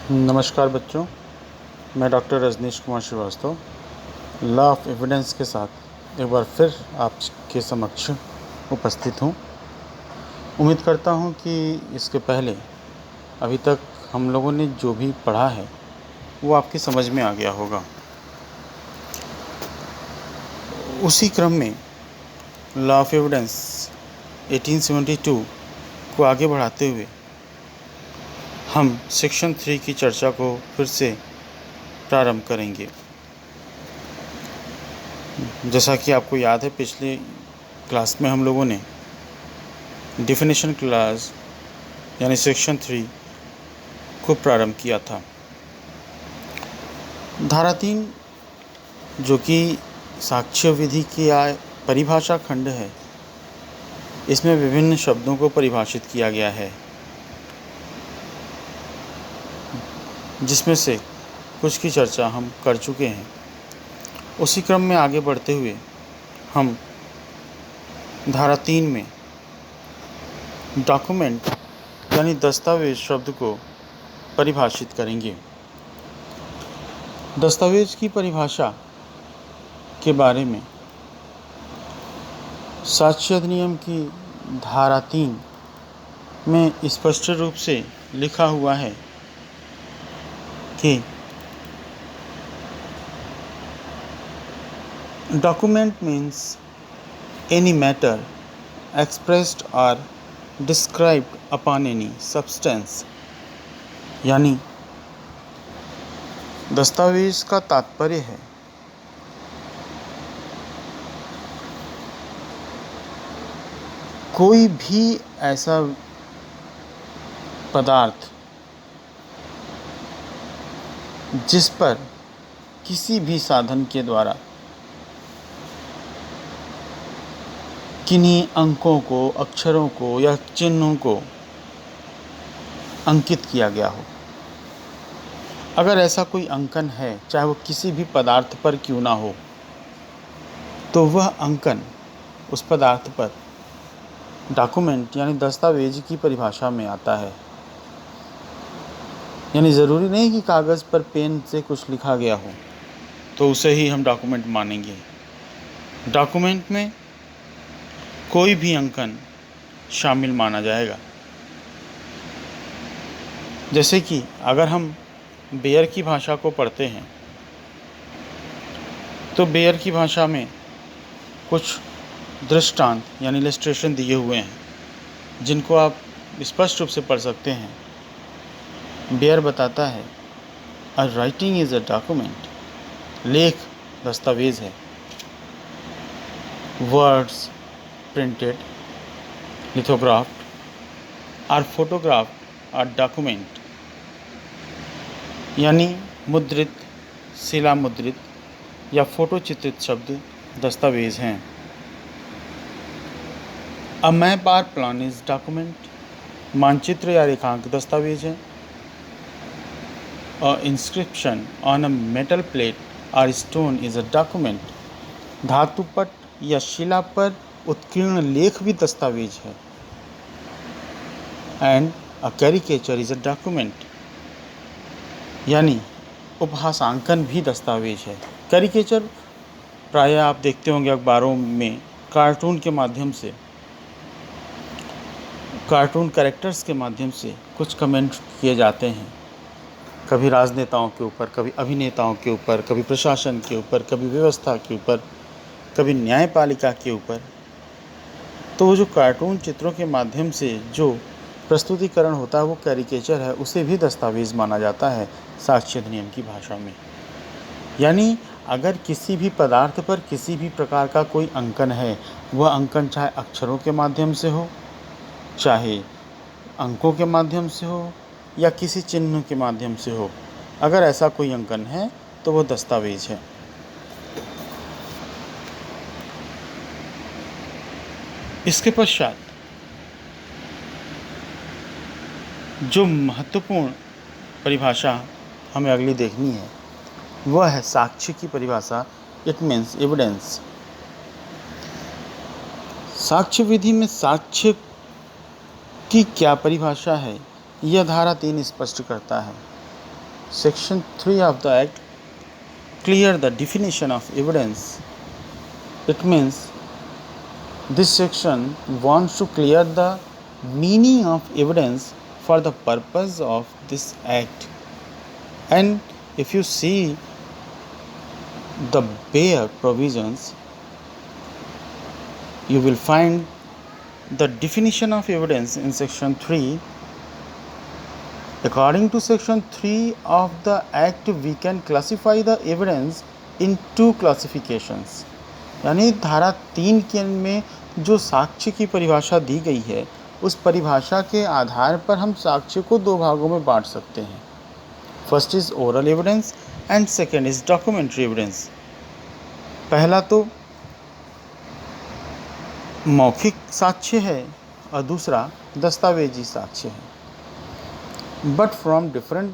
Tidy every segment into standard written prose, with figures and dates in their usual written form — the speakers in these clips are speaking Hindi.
नमस्कार बच्चों, मैं doctor Rajneesh Kumar Shrivastava law of evidence के साथ एक बार फिर आपके समक्ष उपस्थित हूँ। उम्मीद करता हूँ कि इसके पहले अभी तक हम लोगों ने जो भी पढ़ा है वो आपकी समझ में आ गया होगा। उसी क्रम में लॉ ऑफ एविडेंस 1872 को आगे बढ़ाते हुए हम सेक्शन 3 की चर्चा को फिर से प्रारंभ करेंगे। जैसा कि आपको याद है, पिछले क्लास में हम लोगों ने डेफिनेशन क्लास यानी सेक्शन 3 को प्रारंभ किया था। धारा 3 जो कि साक्ष्य विधि की परिभाषा खंड है, इसमें विभिन्न शब्दों को परिभाषित किया गया है, जिसमें से कुछ की चर्चा हम कर चुके हैं। उसी क्रम में आगे बढ़ते हुए हम धारा 3 में डॉक्यूमेंट यानी दस्तावेज शब्द को परिभाषित करेंगे। दस्तावेज की परिभाषा के बारे में साक्ष्य अधिनियम की धारा 3 में स्पष्ट रूप से लिखा हुआ है कि document means any matter expressed और डिस्क्राइब्ड अपॉन एनी सब्सटेंस, यानी दस्तावेज का तात्पर्य है कोई भी ऐसा पदार्थ जिस पर किसी भी साधन के द्वारा किन्हीं अंकों को, अक्षरों को या चिन्हों को अंकित किया गया हो। अगर ऐसा कोई अंकन है, चाहे वो किसी भी पदार्थ पर क्यों ना हो, तो वह अंकन उस पदार्थ पर डॉक्यूमेंट यानी दस्तावेज की परिभाषा में आता है। यानी ज़रूरी नहीं कि कागज़ पर पेन से कुछ लिखा गया हो तो उसे ही हम डॉक्यूमेंट मानेंगे। डॉक्यूमेंट में कोई भी अंकन शामिल माना जाएगा। जैसे कि अगर हम बेयर की भाषा को पढ़ते हैं तो बेयर की भाषा में कुछ दृष्टांत यानी इलस्ट्रेशन दिए हुए हैं, जिनको आप स्पष्ट रूप से पढ़ सकते हैं। बेयर बताता है, a writing is a document, लेख दस्तावेज है। वर्ड्स प्रिंटेड, लिथोग्राफ्ड और फोटोग्राफ्ड आर डॉक्यूमेंट, यानी मुद्रित, शिला मुद्रित या फोटो चित्रित शब्द दस्तावेज हैं। A map or plan is document, मानचित्र या रेखांक दस्तावेज है। A inscription on a metal plate or stone is a document, धातुपट या शिला पर उत्कीर्ण लेख भी दस्तावेज है। And a caricature is a document, यानी उपहासांकन भी दस्तावेज है। कैरिकेचर प्रायः आप देखते होंगे अखबारों में कार्टून के माध्यम से, कार्टून कैरेक्टर्स के माध्यम से कुछ कमेंट किए जाते हैं, कभी राजनेताओं के ऊपर, कभी अभिनेताओं के ऊपर, कभी प्रशासन के ऊपर, कभी व्यवस्था के ऊपर, कभी न्यायपालिका के ऊपर। तो वो जो कार्टून चित्रों के माध्यम से जो प्रस्तुतिकरण होता है वो कैरिकेचर है, उसे भी दस्तावेज माना जाता है साक्ष्य अधिनियम की भाषा में। यानी अगर किसी भी पदार्थ पर किसी भी प्रकार का कोई अंकन है, वह अंकन चाहे अक्षरों के माध्यम से हो, चाहे अंकों के माध्यम से हो या किसी चिन्ह के माध्यम से हो, अगर ऐसा कोई अंकन है तो वह दस्तावेज है। इसके पश्चात जो महत्वपूर्ण परिभाषा हमें अगली देखनी है वह है साक्ष्य की परिभाषा। It means evidence. साक्ष्य विधि में साक्ष्य की क्या परिभाषा है, यह धारा 3 स्पष्ट करता है। Section 3 of the Act clear the definition of evidence. It means this section wants to clear the meaning of evidence for the purpose of this act. And if you see the bare provisions, you will find the definition of evidence in section 3. According to section 3 of the act, we can classify the evidence in two classifications. यानी धारा 3 के में जो साक्ष्य की परिभाषा दी गई है, उस परिभाषा के आधार पर हम साक्ष्य को दो भागों में बांट सकते हैं. First is oral evidence and second is documentary evidence. पहला तो मौखिक साक्ष्य है और दूसरा दस्तावेजी साक्ष्य है. But from different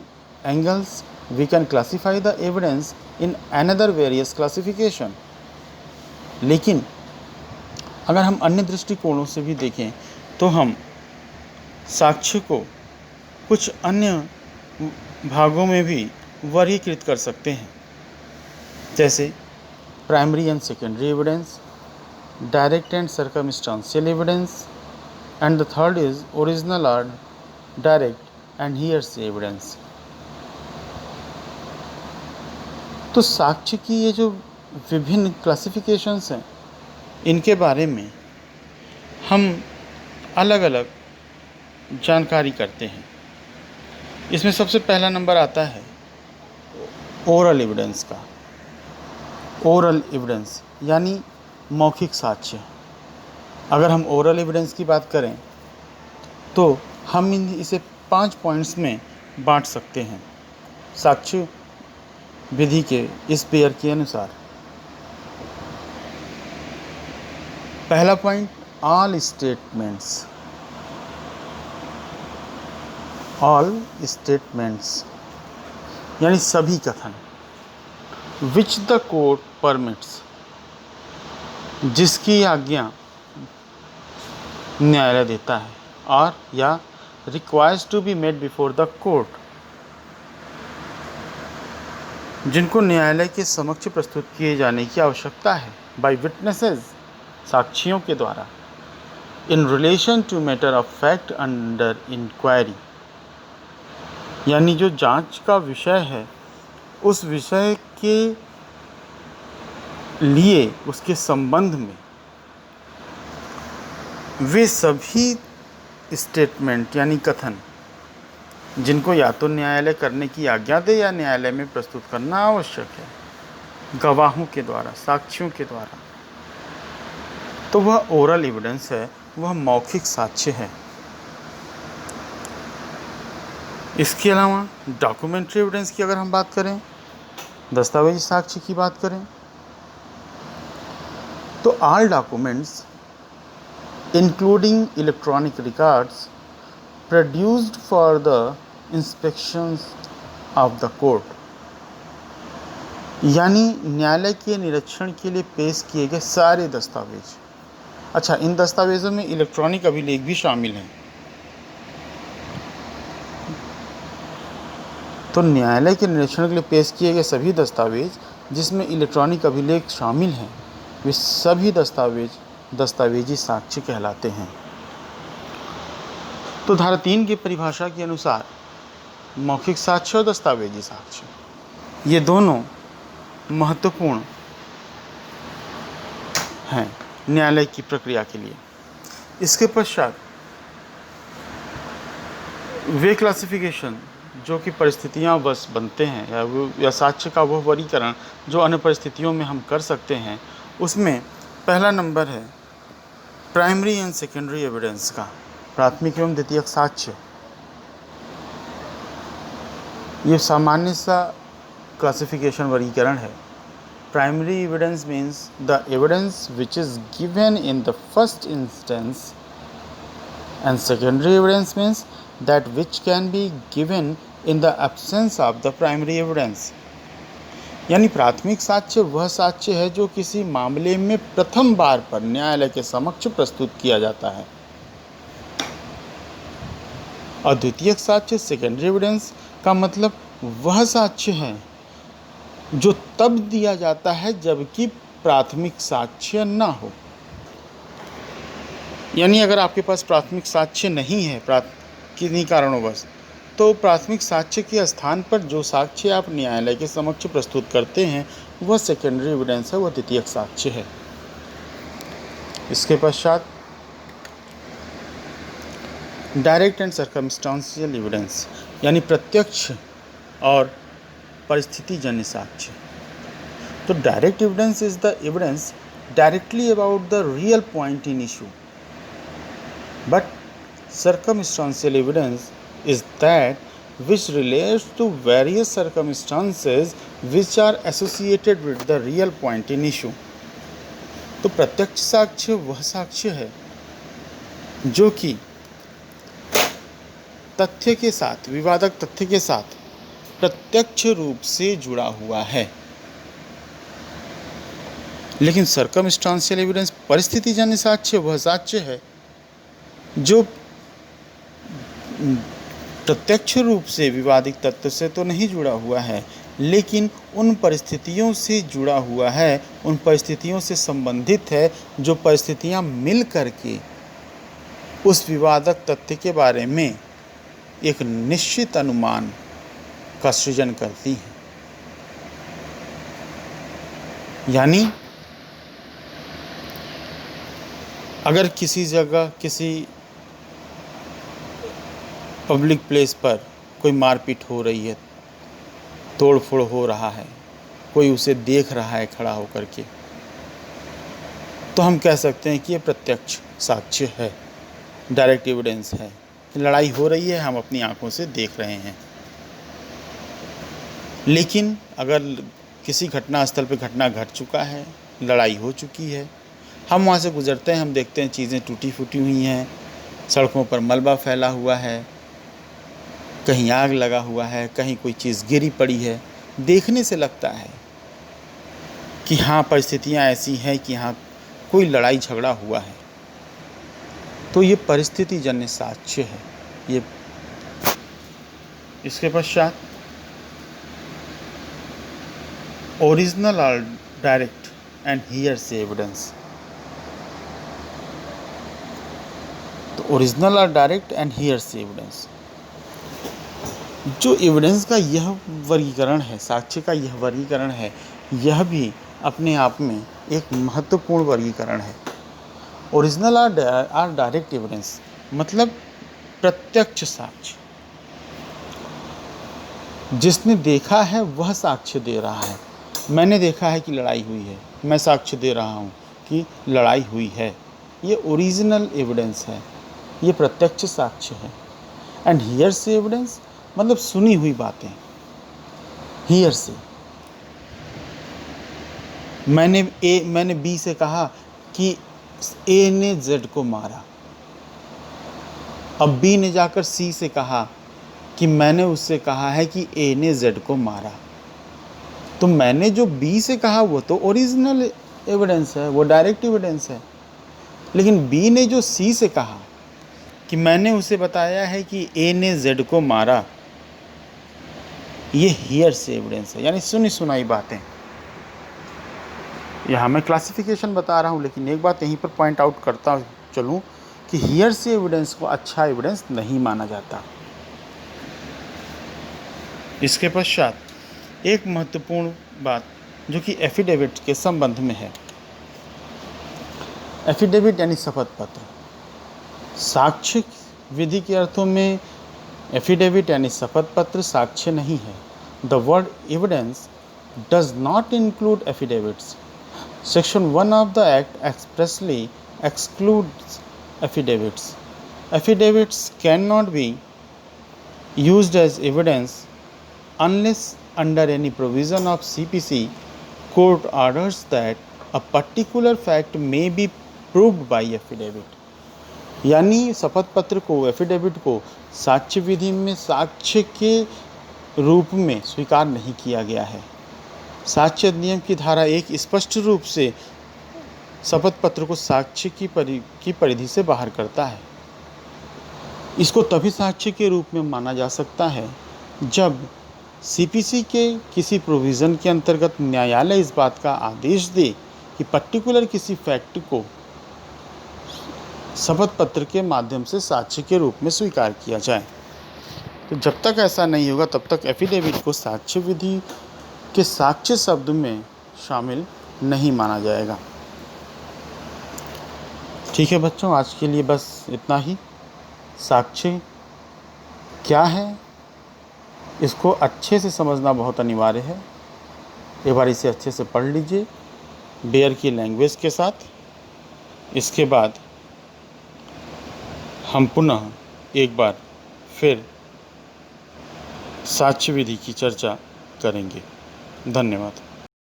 angles we can classify the evidence in another various classification. लेकिन अगर हम अन्य दृष्टिकोणों से भी देखें तो हम साक्ष्य को कुछ अन्य भागों में भी वर्गीकृत कर सकते हैं, जैसे primary and secondary evidence, direct and circumstantial evidence, and the third is original और डायरेक्ट एंड हियरसे एविडेंस. तो साक्ष्य की ये जो विभिन्न क्लासिफिकेशंस हैं, इनके बारे में हम अलग अलग जानकारी करते हैं. इसमें सबसे पहला नंबर आता है ओरल एविडेंस का. ओरल एविडेंस यानी मौखिक साक्ष्य. अगर हम ओरल एविडेंस की बात करें तो हम इसे 5 पॉइंट्स में बांट सकते हैं साक्ष्य विधि के इस पेयर के अनुसार. पहला point, all statements. All statements यानी सभी कथन. विच द कोर्ट परमिट्स, जिसकी आज्ञा न्यायालय देता है, और या requires to be made before the court, जिनको न्यायालय के समक्ष प्रस्तुत किए जाने की आवश्यकता है, by witnesses, साक्षियों के द्वारा, in relation to matter of fact under inquiry, यानी जो जांच का विषय है उस विषय के लिए उसके संबंध में वे सभी स्टेटमेंट यानी कथन जिनको या तो न्यायालय करने की आज्ञा दे या न्यायालय में प्रस्तुत करना आवश्यक है, गवाहों के द्वारा, साक्षियों के द्वारा, तो वह ओरल एविडेंस है, वह मौखिक साक्ष्य है. इसके अलावा डॉक्यूमेंट्री एविडेंस की अगर हम बात करें, दस्तावेजी साक्ष्य की बात करें, तो all documents including electronic records produced for the inspections of the court, यानी न्यायालय के निरीक्षण के लिए पेश किए गए सारे दस्तावेज. अच्छा, इन दस्तावेजों में इलेक्ट्रॉनिक अभिलेख भी शामिल हैं. तो न्यायालय के निरीक्षण के लिए पेश किए गए सभी दस्तावेज जिसमें इलेक्ट्रॉनिक अभिलेख शामिल हैं, वे सभी दस्तावेज दस्तावेजी साक्ष्य कहलाते हैं. तो धारा 3 की परिभाषा के अनुसार मौखिक साक्ष्य और दस्तावेजी साक्ष्य ये दोनों महत्वपूर्ण हैं न्यायालय की प्रक्रिया के लिए. इसके पश्चात वे क्लासिफिकेशन जो कि परिस्थितियां बस बनते हैं या साक्ष्य का वह वर्गीकरण जो अन्य परिस्थितियों में हम कर सकते हैं, उसमें पहला नंबर है प्राइमरी एंड सेकेंडरी एविडेंस का, प्राथमिक एवं द्वितीयक साक्ष्य. ये सामान्य सा क्लासिफिकेशन वर्गीकरण है. Primary evidence means the evidence which is given in the first instance, and secondary evidence means that which can be given in the absence of the primary evidence. यानी प्राथमिक साक्ष्य वह साक्ष्य है जो किसी मामले में प्रथम बार पर न्यायालय के समक्ष प्रस्तुत किया जाता है, और द्वितीयक साक्ष्य सेकेंडरी एविडेंस का मतलब वह साक्ष्य है जो तब दिया जाता है जबकि प्राथमिक साक्ष्य ना हो। यानी अगर आपके पास प्राथमिक साक्ष्य नहीं है किन्हीं कारणोंवश, तो प्राथमिक साक्ष्य के स्थान पर जो साक्ष्य आप न्यायालय के समक्ष प्रस्तुत करते हैं वह सेकेंडरी एविडेंस है, वह द्वितीयक साक्ष्य है। इसके पश्चात डायरेक्ट एंड सर्कमस्टांशियल एविडेंस, यानी प्रत्यक्ष और परिस्थितिजन्य साक्ष्य। तो direct evidence is the evidence directly about the real point in issue, but circumstantial evidence is that which relates to various circumstances which are associated with the real point in issue। तो प्रत्यक्ष साक्ष्य वह साक्ष्य है जो कि तथ्य के साथ, विवादक तथ्य के साथ प्रत्यक्ष रूप से जुड़ा हुआ है। लेकिन सर्कमस्टांशियल एविडेंस, परिस्थितिजन्य साक्ष्य, वह साक्ष्य है जो प्रत्यक्ष रूप से विवादित तथ्य से तो नहीं जुड़ा हुआ है, लेकिन उन परिस्थितियों से जुड़ा हुआ है, उन परिस्थितियों से संबंधित है जो परिस्थितियां मिल करके उस विवादक तथ्य के बारे में एक निश्चित अनुमान का सृजन करती हैं। यानी अगर किसी जगह, किसी पब्लिक प्लेस पर कोई मारपीट हो रही है, तोड़ फोड़ हो रहा है, कोई उसे देख रहा है खड़ा होकर के, तो हम कह सकते हैं कि ये प्रत्यक्ष साक्ष्य है, डायरेक्ट एविडेंस है। लड़ाई हो रही है, हम अपनी आंखों से देख रहे हैं। लेकिन अगर किसी घटना स्थल पर घटना घट चुका है, लड़ाई हो चुकी है, हम वहाँ से गुजरते हैं, हम देखते हैं चीज़ें टूटी फूटी हुई हैं, सड़कों पर मलबा फैला हुआ है, कहीं आग लगा हुआ है, कहीं कोई चीज़ गिरी पड़ी है। देखने से लगता है कि हाँ, परिस्थितियाँ ऐसी हैं कि हाँ कोई लड़ाई झगड़ा हुआ है। तो ये परिस्थितिजन्य साक्ष्य है। ये इसके पश्चात ओरिजिनल और डायरेक्ट एंड हियरसे एविडेंस। तो ओरिजिनल और डायरेक्ट एंड हियरसे एविडेंस, जो एविडेंस का यह वर्गीकरण है, साक्ष्य का यह वर्गीकरण है, यह भी अपने आप में एक महत्वपूर्ण वर्गीकरण है। ओरिजिनल और डायरेक्ट एविडेंस मतलब प्रत्यक्ष साक्ष्य। जिसने देखा है वह साक्ष्य दे रहा है। मैंने देखा है कि लड़ाई हुई है, मैं साक्ष्य दे रहा हूँ कि लड़ाई हुई है। ये ओरिजिनल एविडेंस है, ये प्रत्यक्ष साक्ष्य है। एंड हियरसे एविडेंस मतलब सुनी हुई बातें। हियरसे, मैंने बी से कहा कि ए ने जेड को मारा। अब बी ने जाकर सी से कहा कि मैंने उससे कहा है कि ए ने जेड को मारा। तो मैंने जो बी से कहा वो तो ओरिजिनल एविडेंस है, वो डायरेक्ट एविडेंस है। लेकिन बी ने जो सी से कहा कि मैंने उसे बताया है कि ए ने जेड को मारा, ये हियरसे एविडेंस है, यानी सुनी सुनाई बातें। यहाँ मैं क्लासिफिकेशन बता रहा हूँ, लेकिन एक बात यहीं पर पॉइंट आउट करता चलूँ कि हियरसे एविडेंस को अच्छा एविडेंस नहीं माना जाता। इसके पश्चात एक महत्वपूर्ण बात जो कि एफिडेविट के संबंध में है। एफिडेविट यानी शपथ पत्र। साक्ष्य विधि के अर्थों में एफिडेविट यानी शपथ पत्र साक्ष्य नहीं है। The word evidence does not include affidavits. Section 1 of the Act expressly excludes affidavits. Affidavits cannot be used as evidence unless under any provision of CPC court orders that a particular fact may be proved by affidavit. यानी शपथ पत्र को, एफिडेविट को साक्ष्य विधि में साक्ष्य के रूप में स्वीकार नहीं किया गया है। साक्ष्य अधिनियम की धारा 1 स्पष्ट रूप से शपथ पत्र को साक्ष्य की परिधि से बाहर करता है। इसको तभी साक्ष्य के रूप में माना जा सकता है जब सीपीसी के किसी प्रोविज़न के अंतर्गत न्यायालय इस बात का आदेश दे कि पर्टिकुलर किसी फैक्ट को शपथ पत्र के माध्यम से साक्ष्य के रूप में स्वीकार किया जाए। तो जब तक ऐसा नहीं होगा तब तक एफिडेविट को साक्ष्य विधि के साक्ष्य शब्द में शामिल नहीं माना जाएगा। ठीक है बच्चों, आज के लिए बस इतना ही। साक्ष्य क्या है इसको अच्छे से समझना बहुत अनिवार्य है। एक बार इसे अच्छे से पढ़ लीजिए बेयर की लैंग्वेज के साथ। इसके बाद हम पुनः एक बार फिर साक्ष्य विधि की चर्चा करेंगे। धन्यवाद।